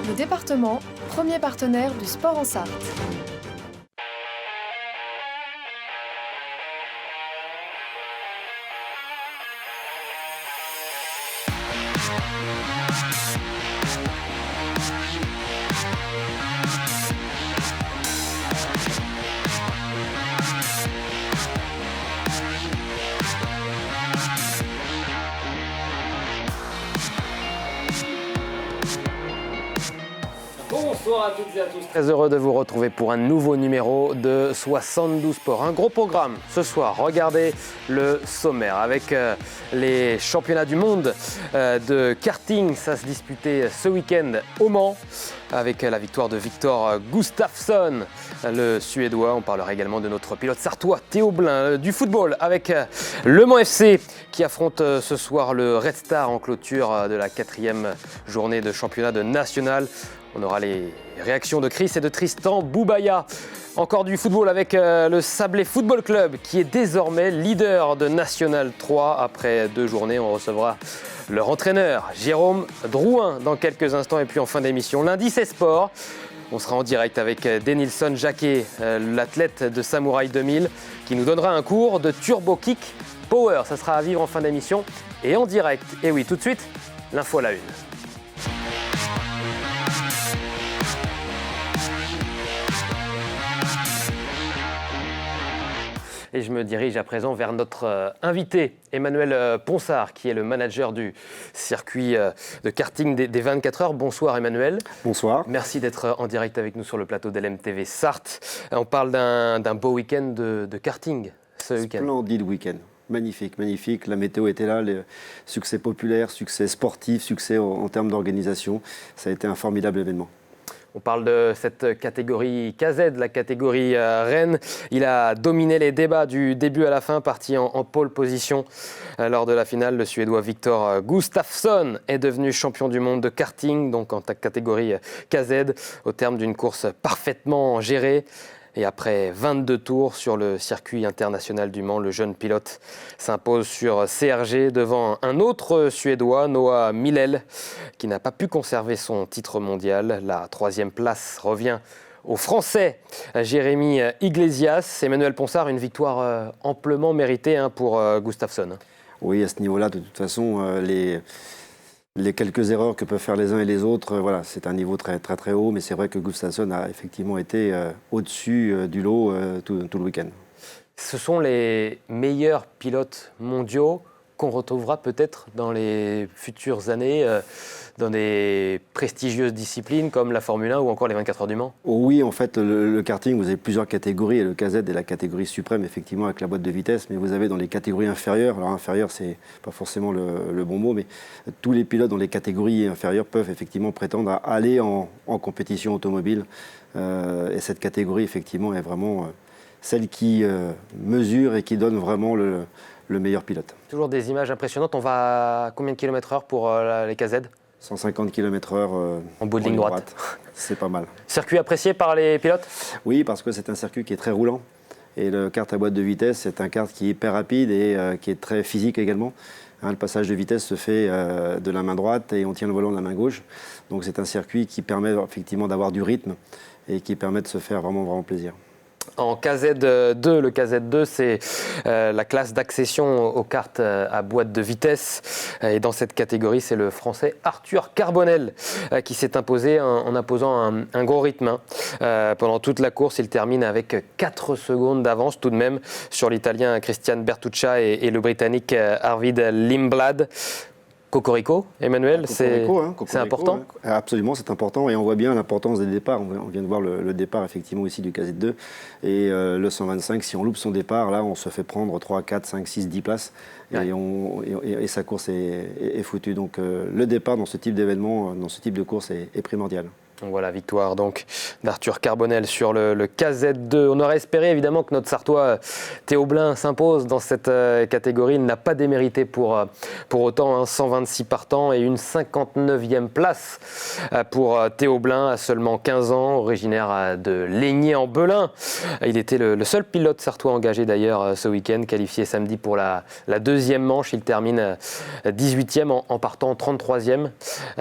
Le département, premier partenaire du sport en Sarthe. Bonsoir à toutes et à tous, très heureux de vous retrouver pour un nouveau numéro de 72 Sports. Un gros programme ce soir, regardez le sommaire avec les championnats du monde de karting. Ça se disputait ce week-end au Mans avec la victoire de Viktor Gustafsson, le Suédois. On parlera également de notre pilote sartois Théo Blin, du football avec le Mans FC qui affronte ce soir le Red Star en clôture de la 4e journée de championnat de national. On aura les réactions de Chris et de Tristan Boubaya. Encore du football avec le Sablé Football Club qui est désormais leader de National 3. Après 2 journées, on recevra leur entraîneur Jérôme Drouin dans quelques instants. Et puis en fin d'émission, lundi c'est sport. On sera en direct avec Denilson Jacquet, l'athlète de Samouraï 2000, qui nous donnera un cours de Turbo Kick Power. Ça sera à vivre en fin d'émission et en direct. Et oui, tout de suite, l'info à la une. Et je me dirige à présent vers notre invité, Emmanuel Ponsard, qui est le manager du circuit de karting des 24 heures. Bonsoir Emmanuel. Bonsoir. Merci d'être en direct avec nous sur le plateau d'LMTV Sarthe. On parle d'un beau week-end de karting ce week-end. Splendide week-end. Magnifique, magnifique. La météo était là, les succès populaires, succès sportifs, succès en termes d'organisation. Ça a été un formidable événement. On parle de cette catégorie KZ, la catégorie Rennes. Il a dominé les débats du début à la fin, parti en pole position lors de la finale. Le Suédois Viktor Gustafsson est devenu champion du monde de karting, donc en catégorie KZ, au terme d'une course parfaitement gérée. Et après 22 tours sur le circuit international du Mans, le jeune pilote s'impose sur CRG devant un autre Suédois, Noah Milel, qui n'a pas pu conserver son titre mondial. La 3e place revient au Français Jérémy Iglesias. Emmanuel Ponsard, une victoire amplement méritée pour Gustafsson. Oui, à ce niveau-là, de toute façon, les quelques erreurs que peuvent faire les uns et les autres, voilà, c'est un niveau très, très, très haut, mais c'est vrai que Gustafsson a effectivement été au-dessus du lot tout le week-end. Ce sont les meilleurs pilotes mondiaux qu'on retrouvera peut-être dans les futures années dans des prestigieuses disciplines comme la Formule 1 ou encore les 24 heures du Mans. Oui, en fait, le karting, vous avez plusieurs catégories. Et le KZ est la catégorie suprême, effectivement, avec la boîte de vitesse. Mais vous avez dans les catégories inférieures, alors inférieure, c'est pas forcément le bon mot, mais tous les pilotes dans les catégories inférieures peuvent effectivement prétendre à aller en compétition automobile. Et cette catégorie, effectivement, est vraiment celle qui mesure et qui donne vraiment le meilleur pilote. Toujours des images impressionnantes. On va à combien de kilomètres/heure pour les KZ ? 150 km/h en bout de ligne droite. C'est pas mal. Circuit apprécié par les pilotes ? Oui, parce que c'est un circuit qui est très roulant. Et le kart à boîte de vitesse, c'est un kart qui est hyper rapide et qui est très physique également. Le passage de vitesse se fait de la main droite et on tient le volant de la main gauche. Donc c'est un circuit qui permet effectivement d'avoir du rythme et qui permet de se faire vraiment, vraiment plaisir. En KZ2, le KZ2, c'est la classe d'accession aux cartes à boîte de vitesse. Et dans cette catégorie, c'est le Français Arthur Carbonel qui s'est imposé en imposant un gros rythme. Pendant toute la course, il termine avec 4 secondes d'avance tout de même sur l'Italien Christian Bertuccia et le Britannique Arvid Lindblad. Cocorico, Emmanuel, c'est important ? Absolument, c'est important et on voit bien l'importance des départs. On vient de voir le départ effectivement ici du KZ2 et le 125, si on loupe son départ, là on se fait prendre 3, 4, 5, 6, 10 places et sa course est foutue. Donc le départ dans ce type d'événement, dans ce type de course est primordial. Donc voilà, victoire donc d'Arthur Carbonel sur le KZ2. On aurait espéré évidemment que notre Sartois Théo Blin s'impose dans cette catégorie. Il n'a pas démérité pour autant, hein, 126 partants et une 59e place pour Théo Blin à seulement 15 ans, originaire de Laigné-en-Belin. Il était le seul pilote sartois engagé d'ailleurs ce week-end, qualifié samedi pour la deuxième manche. Il termine 18e en partant 33e.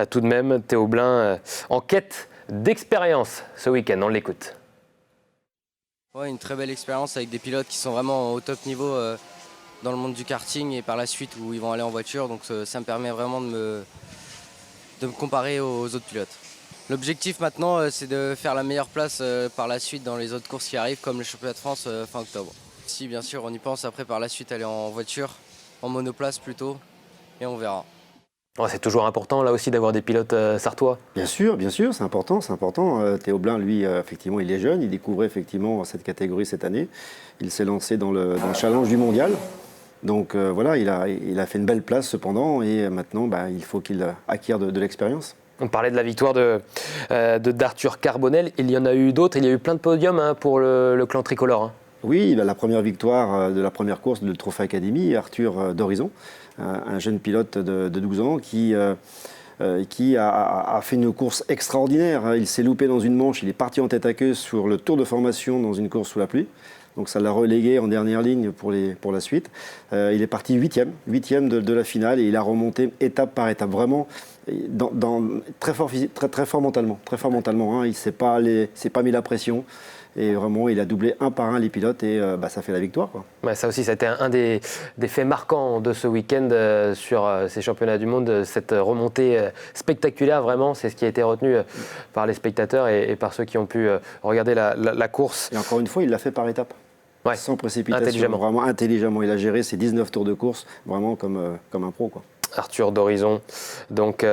Tout de même, Théo Blin en quête d'expérience ce week-end, on l'écoute. Ouais, une très belle expérience avec des pilotes qui sont vraiment au top niveau dans le monde du karting et par la suite où ils vont aller en voiture. Donc ça me permet vraiment de me comparer aux autres pilotes. L'objectif maintenant, c'est de faire la meilleure place par la suite dans les autres courses qui arrivent, comme le championnat de France fin octobre. Si bien sûr on y pense, après par la suite aller en voiture, en monoplace plutôt, et on verra. C'est toujours important là aussi d'avoir des pilotes sartois. Bien sûr, c'est important. Théo Blin, lui, effectivement, il est jeune, il découvrait effectivement cette catégorie cette année. Il s'est lancé dans le challenge du mondial. Donc voilà, il a fait une belle place cependant et maintenant il faut qu'il acquiert de l'expérience. On parlait de la victoire d'Arthur Carbonel, il y en a eu d'autres, il y a eu plein de podiums pour le clan tricolore. Hein. Oui, la première victoire de la première course de Trophée Academy, Arthur d'Horizon, un jeune pilote de 12 ans qui a fait une course extraordinaire. Il s'est loupé dans une manche, il est parti en tête à queue sur le tour de formation dans une course sous la pluie. Donc ça l'a relégué en dernière ligne pour la suite. Il est parti 8e de la finale et il a remonté étape par étape, vraiment très fort mentalement. Hein. Il ne s'est pas mis la pression. Et vraiment, il a doublé un par un les pilotes et ça fait la victoire, quoi. Ouais, ça aussi, ça a été un des faits marquants de ce week-end sur ces championnats du monde. Cette remontée spectaculaire, vraiment, c'est ce qui a été retenu par les spectateurs et par ceux qui ont pu regarder la course. Et encore une fois, il l'a fait par étapes. Ouais, sans précipitation, vraiment intelligemment. Il a géré ses 19 tours de course, vraiment comme un pro, quoi. Arthur d'Horizon, donc,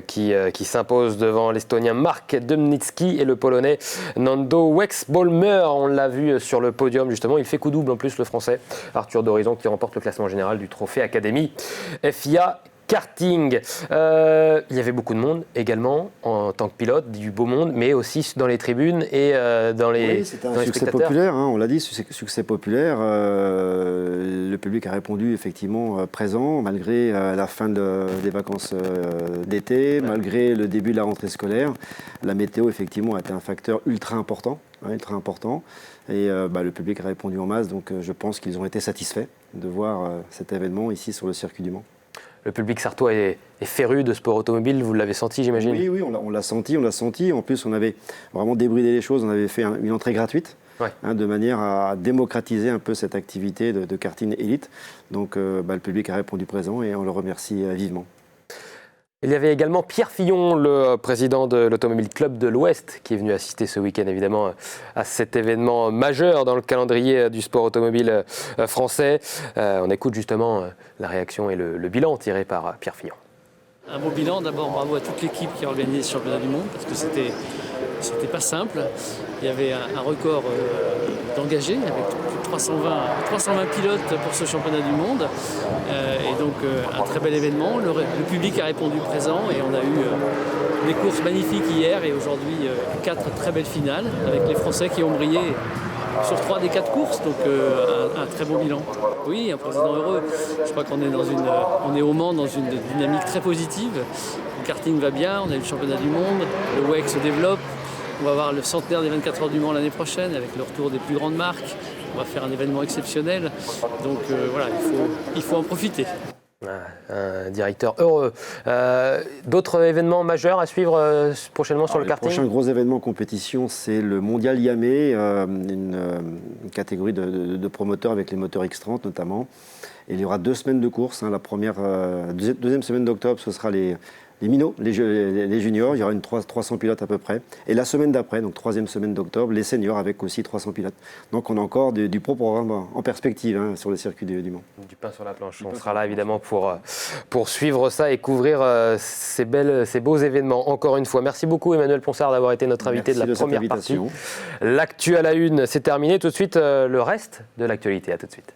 qui s'impose devant l'Estonien Mark Demnitsky et le Polonais Nando Wexbolmer. On l'a vu sur le podium, justement. Il fait coup double en plus, le Français. Arthur d'Horizon qui remporte le classement général du Trophée Academy FIA Karting. Il y avait beaucoup de monde également en tant que pilote, du beau monde, mais aussi dans les tribunes et dans les Oui, c'était un succès populaire, hein, on l'a dit, succès populaire. Le public a répondu effectivement présent, malgré la fin des vacances d'été, malgré le début de la rentrée scolaire. La météo, effectivement, a été un facteur ultra important. Et le public a répondu en masse, donc je pense qu'ils ont été satisfaits de voir cet événement ici sur le circuit du Mans. Le public sartois est féru de sport automobile, vous l'avez senti, j'imagine? Oui, on l'a senti. En plus, on avait vraiment débridé les choses, on avait fait une entrée gratuite, de manière à démocratiser un peu cette activité de karting élite. Donc le public a répondu présent et on le remercie vivement. Il y avait également Pierre Fillon, le président de l'Automobile Club de l'Ouest, qui est venu assister ce week-end évidemment à cet événement majeur dans le calendrier du sport automobile français. On écoute justement la réaction et le bilan tiré par Pierre Fillon. Un beau bilan, d'abord bravo à toute l'équipe qui a organisé ce championnat du monde, parce que c'était pas simple. Il y avait un record d'engagés, avec plus de 320 pilotes pour ce championnat du monde. Et donc un très bel événement. Le public a répondu présent et on a eu des courses magnifiques hier et aujourd'hui 4 très belles finales avec les Français qui ont brillé sur 3 des 4 courses, donc un très beau bilan. Oui, un président heureux. Je crois qu'on est on est au Mans dans une dynamique très positive. Le karting va bien, on a eu le championnat du monde, le WEC se développe. On va avoir le centenaire des 24 heures du Mans l'année prochaine avec le retour des plus grandes marques. On va faire un événement exceptionnel. Donc voilà, il faut en profiter. Un directeur heureux. D'autres événements majeurs à suivre prochainement sur le karting? Le prochain gros événement compétition, c'est le Mondial Yamé, une catégorie de promoteurs avec les moteurs X30 notamment. Et il y aura 2 semaines de course. La deuxième semaine d'octobre, ce sera les minots, les juniors. Il y aura 300 pilotes à peu près. Et la semaine d'après, donc 3e semaine d'octobre, les seniors avec aussi 300 pilotes. Donc on a encore du pro programme en perspective sur le circuit du Mans. Du pain sur la planche. On sera là évidemment pour suivre ça et couvrir ces beaux événements. Encore une fois, merci beaucoup Emmanuel Ponsard d'avoir été notre invité de la première partie. L'actu à la une, c'est terminé. Tout de suite, le reste de l'actualité. À tout de suite.